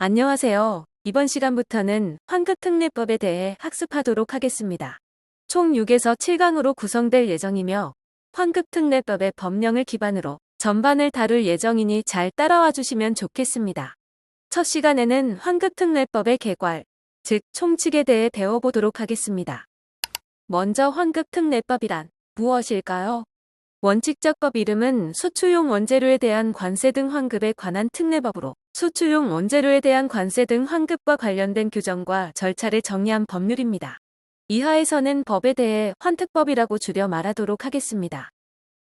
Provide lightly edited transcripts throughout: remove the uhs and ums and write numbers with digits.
안녕하세요. 이번 시간부터는 환급특례법에 대해 학습하도록 하겠습니다. 총 6에서 7강으로 구성될 예정이며 환급특례법의 법령을 기반으로 전반을 다룰 예정이니 잘 따라와 주시면 좋겠습니다. 첫 시간에는 환급특례법의 개괄, 즉 총칙에 대해 배워보도록 하겠습니다. 먼저 환급특례법이란 무엇일까요? 원칙적법 이름은 수출용 원재료에 대한 관세 등 환급에 관한 특례법으로 수출용 원재료에 대한 관세 등 환급과 관련된 규정과 절차를 정리한 법률입니다. 이하에서는 법에 대해 환특법이라고 줄여 말하도록 하겠습니다.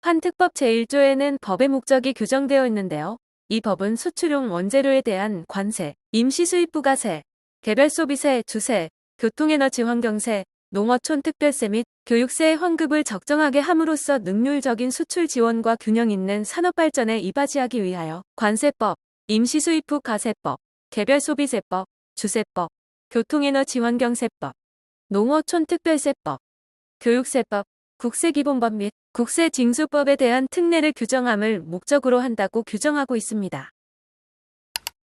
환특법 제1조에는 법의 목적이 규정되어 있는데요. 이 법은 수출용 원재료에 대한 관세, 임시수입부가세, 개별소비세, 주세, 교통에너지 환경세, 농어촌 특별세 및 교육세의 환급을 적정하게 함으로써 능률적인 수출 지원과 균형 있는 산업 발전에 이바지하기 위하여 관세법, 임시수입부 가세법, 개별소비세법, 주세법, 교통에너지 환경세법, 농어촌 특별세법, 교육세법, 국세기본법 및 국세징수법에 대한 특례를 규정함을 목적으로 한다고 규정하고 있습니다.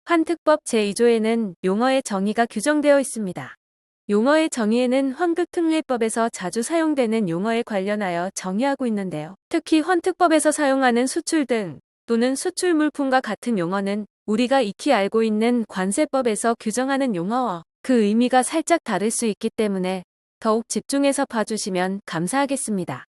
환특법 제2조에는 용어의 정의가 규정되어 있습니다. 용어의 정의에는 환급특례법에서 자주 사용되는 용어에 관련하여 정의하고 있는데요. 특히 환특법에서 사용하는 수출 등 또는 수출 물품과 같은 용어는 우리가 익히 알고 있는 관세법에서 규정하는 용어와 그 의미가 살짝 다를 수 있기 때문에 더욱 집중해서 봐주시면 감사하겠습니다.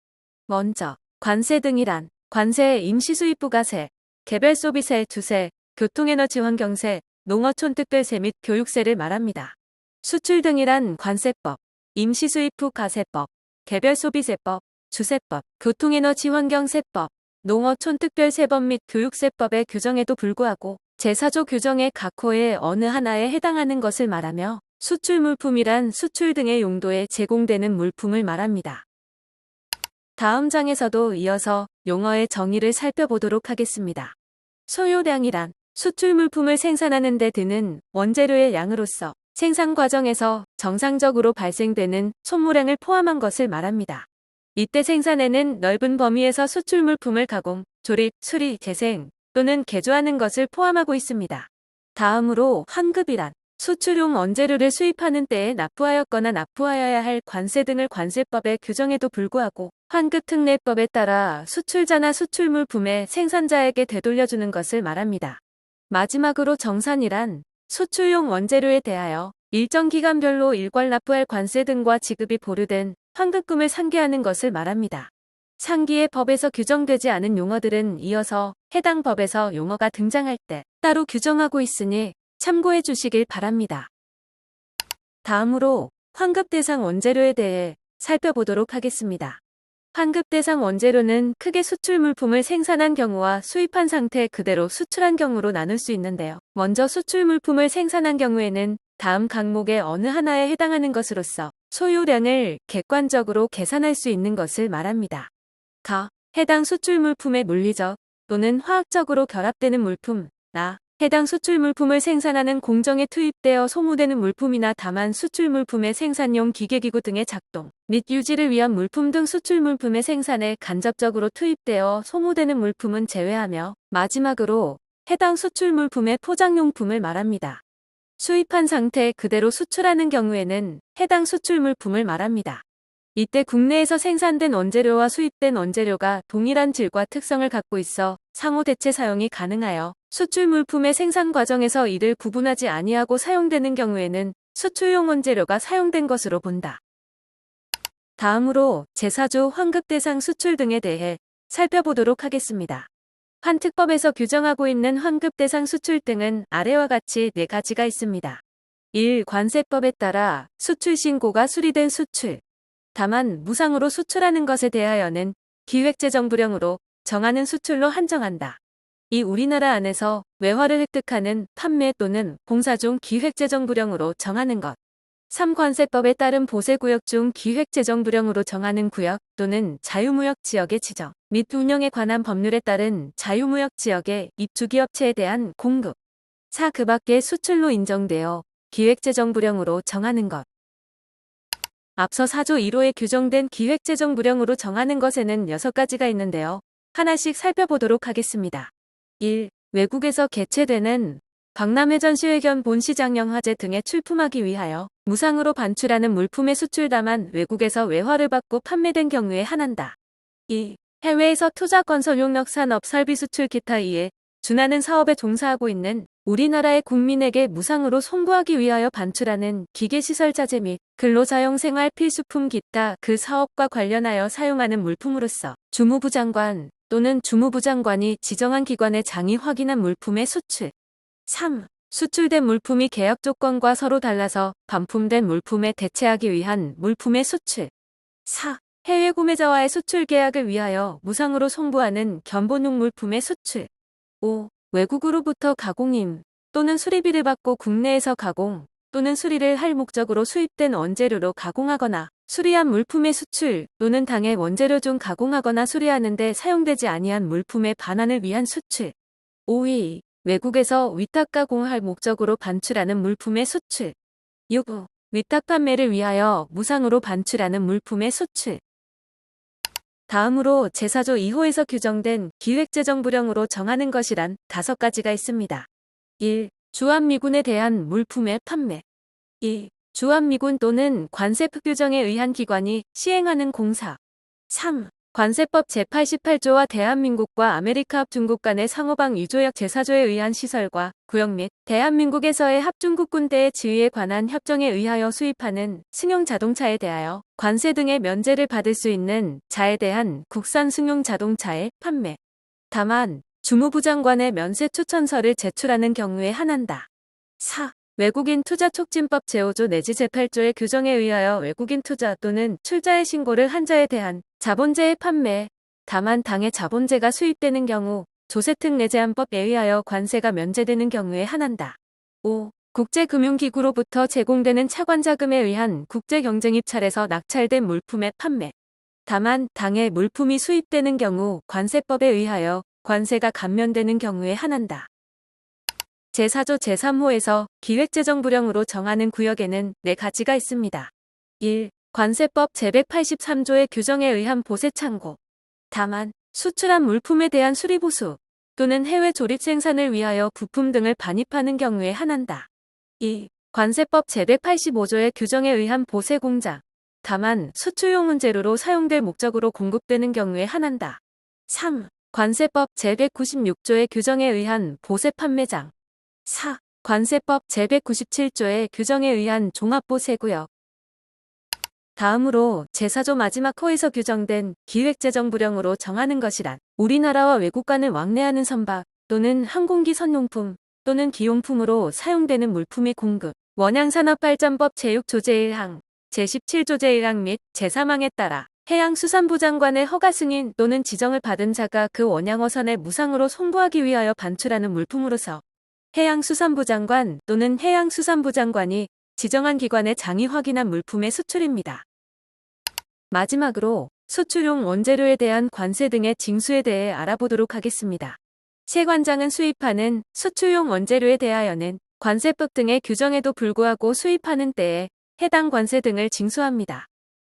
먼저 관세 등이란 관세의 임시수입부가세, 개별소비세, 주세, 교통에너지 환경세, 농어촌 특별세 및 교육세를 말합니다. 수출 등이란 관세법, 임시수입부 가세법, 개별소비세법, 주세법, 교통에너지 환경세법, 농어촌 특별세법 및 교육세법의 규정에도 불구하고 제4조 규정의 각 호의 어느 하나에 해당하는 것을 말하며 수출 물품이란 수출 등의 용도에 제공되는 물품을 말합니다. 다음 장에서도 이어서 용어의 정의를 살펴보도록 하겠습니다. 소요량이란 수출 물품을 생산하는 데 드는 원재료의 양으로서 생산 과정에서 정상적으로 발생되는 손무량을 포함한 것을 말합니다. 이때 생산에는 넓은 범위에서 수출 물품을 가공, 조립, 수리, 재생 또는 개조하는 것을 포함하고 있습니다. 다음으로 환급이란 수출용 원재료를 수입하는 때에 납부하였거나 납부하여야 할 관세 등을 관세법의 규정에도 불구하고 환급특례법에 따라 수출자나 수출물품의 생산자에게 되돌려주는 것을 말합니다. 마지막으로 정산이란 수출용 원재료에 대하여 일정 기간별로 일괄 납부할 관세 등과 지급이 보류된 환급금을 상기하는 것을 말합니다. 상기의 법에서 규정되지 않은 용어들은 이어서 해당 법에서 용어가 등장할 때 따로 규정하고 있으니 참고해 주시길 바랍니다. 다음으로 환급 대상 원재료에 대해 살펴보도록 하겠습니다. 환급 대상 원재료는 크게 수출 물품을 생산한 경우와 수입한 상태 그대로 수출한 경우로 나눌 수 있는데요. 먼저 수출 물품을 생산한 경우에는 다음 항목의 어느 하나에 해당하는 것으로서 소요량을 객관적으로 계산할 수 있는 것을 말합니다. 해당 수출 물품의 물리적 또는 화학적으로 결합되는 물품, 해당 수출 물품을 생산하는 공정에 투입되어 소모되는 물품이나 다만 수출 물품의 생산용 기계기구 등의 작동 및 유지를 위한 물품 등 수출 물품의 생산에 간접적으로 투입되어 소모되는 물품은 제외하며 마지막으로 해당 수출 물품의 포장용품을 말합니다. 수입한 상태 그대로 수출하는 경우에는 해당 수출 물품을 말합니다. 이때 국내에서 생산된 원재료와 수입된 원재료가 동일한 질과 특성을 갖고 있어 상호 대체 사용이 가능하여 수출 물품의 생산 과정에서 이를 구분하지 아니하고 사용되는 경우에는 수출용 원재료가 사용된 것으로 본다. 다음으로 제4조 환급 대상 수출 등에 대해 살펴보도록 하겠습니다. 환특법에서 규정하고 있는 환급 대상 수출 등은 아래와 같이 4가지가 있습니다. 1. 관세법에 따라 수출 신고가 수리된 수출. 다만 무상으로 수출하는 것에 대하여는 기획재정부령으로 정하는 수출로 한정한다. 2. 우리나라 안에서 외화를 획득하는 판매 또는 봉사 중 기획재정부령으로 정하는 것. 3. 관세법에 따른 보세구역 중 기획재정부령으로 정하는 구역 또는 자유무역지역의 지정 및 운영에 관한 법률에 따른 자유무역지역의 입주기업체에 대한 공급. 4. 그 밖의 수출로 인정되어 기획재정부령으로 정하는 것. 앞서 4조 1호에 규정된 기획재정부령으로 정하는 것에는 6가지가 있는데요. 하나씩 살펴보도록 하겠습니다. 1. 외국에서 개최되는 박람회 전시회견 본시장 영화제 등에 출품하기 위하여 무상으로 반출하는 물품의 수출 다만 외국에서 외화를 받고 판매된 경우에 한한다. 2. 해외에서 투자 건설용역 산업 설비 수출 기타 이에 준하는 사업에 종사하고 있는 우리나라의 국민에게 무상으로 송부하기 위하여 반출하는 기계시설 자재 및 근로자용 생활 필수품 기타 그 사업과 관련하여 사용하는 물품으로서 주무부 장관 또는 주무부 장관이 지정한 기관의 장이 확인한 물품의 수출. 3. 수출된 물품이 계약 조건과 서로 달라서 반품된 물품에 대체하기 위한 물품의 수출. 4. 해외 구매자와의 수출 계약을 위하여 무상으로 송부하는 견본용 물품의 수출. 5. 외국으로부터 가공임 또는 수리비를 받고 국내에서 가공 또는 수리를 할 목적으로 수입된 원재료로 가공하거나 수리한 물품의 수출 또는 당해 원재료 중 가공하거나 수리하는 데 사용되지 아니한 물품의 반환을 위한 수출. 5위. 외국에서 위탁 가공할 목적으로 반출하는 물품의 수출. 6. 위탁 판매를 위하여 무상으로 반출하는 물품의 수출. 다음으로 제4조 2호에서 규정된 기획재정부령으로 정하는 것이란 5가지가 있습니다. 1. 주한미군에 대한 물품의 판매. 2. 주한미군 또는 관세법 규정에 의한 기관이 시행하는 공사. 3. 관세법 제88조와 대한민국과 아메리카 합중국 간의 상호방 유조약 제4조에 의한 시설과 구역 및 대한민국에서의 합중국 군대의 지휘에 관한 협정에 의하여 수입하는 승용 자동차에 대하여 관세 등의 면제를 받을 수 있는 자에 대한 국산 승용 자동차의 판매. 다만 주무부 장관의 면세 추천서를 제출하는 경우에 한한다. 4. 외국인 투자 촉진법 제5조 내지 제8조의 규정에 의하여 외국인 투자 또는 출자의 신고를 한 자에 대한 자본재의 판매. 다만 당해 자본재가 수입되는 경우 조세특 내제한법에 의하여 관세가 면제되는 경우에 한한다. 5. 국제금융기구로부터 제공되는 차관자금에 의한 국제경쟁입찰에서 낙찰된 물품의 판매. 다만 당해 물품이 수입되는 경우 관세법에 의하여 관세가 감면되는 경우에 한한다. 제4조 제3호에서 기획재정부령으로 정하는 구역에는 4가지가 있습니다. 1. 관세법 제183조의 규정에 의한 보세 창고. 다만 수출한 물품에 대한 수리보수 또는 해외 조립 생산을 위하여 부품 등을 반입하는 경우에 한한다. 2. 관세법 제185조의 규정에 의한 보세 공장. 다만 수출용 재료로 사용될 목적으로 공급되는 경우에 한한다. 3. 관세법 제196조의 규정에 의한 보세 판매장. 4. 관세법 제197조의 규정에 의한 종합보세구역. 다음으로 제4조 마지막 호에서 규정된 기획재정부령으로 정하는 것이란 우리나라와 외국 간을 왕래하는 선박 또는 항공기 선용품 또는 기용품으로 사용되는 물품의 공급, 원양산업발전법 제6조 제1항, 제17조 제1항 및 제3항에 따라 해양수산부 장관의 허가 승인 또는 지정을 받은 자가 그 원양어선에 무상으로 송부하기 위하여 반출하는 물품으로서 해양수산부 장관 또는 해양수산부 장관이 지정한 기관의 장이 확인한 물품의 수출입니다. 마지막으로 수출용 원재료에 대한 관세 등의 징수에 대해 알아보도록 하겠습니다. 세관장은 수입하는 수출용 원재료에 대하여는 관세법 등의 규정에도 불구하고 수입하는 때에 해당 관세 등을 징수합니다.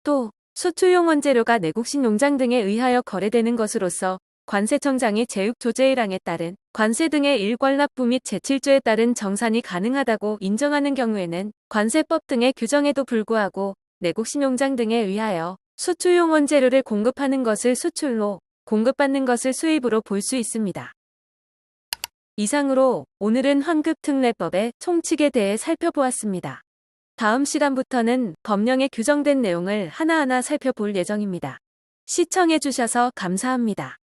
또 수출용 원재료가 내국신 농장 등에 의하여 거래되는 것으로서 관세청장이 제6조 제1항에 따른 관세 등의 일괄납부 및 제7조에 따른 정산이 가능하다고 인정하는 경우에는 관세법 등의 규정에도 불구하고 내국신 농장 등에 의하여 수출용 원재료를 공급하는 것을 수출로, 공급받는 것을 수입으로 볼 수 있습니다. 이상으로 오늘은 환급특례법의 총칙에 대해 살펴보았습니다. 다음 시간부터는 법령에 규정된 내용을 하나하나 살펴볼 예정입니다. 시청해주셔서 감사합니다.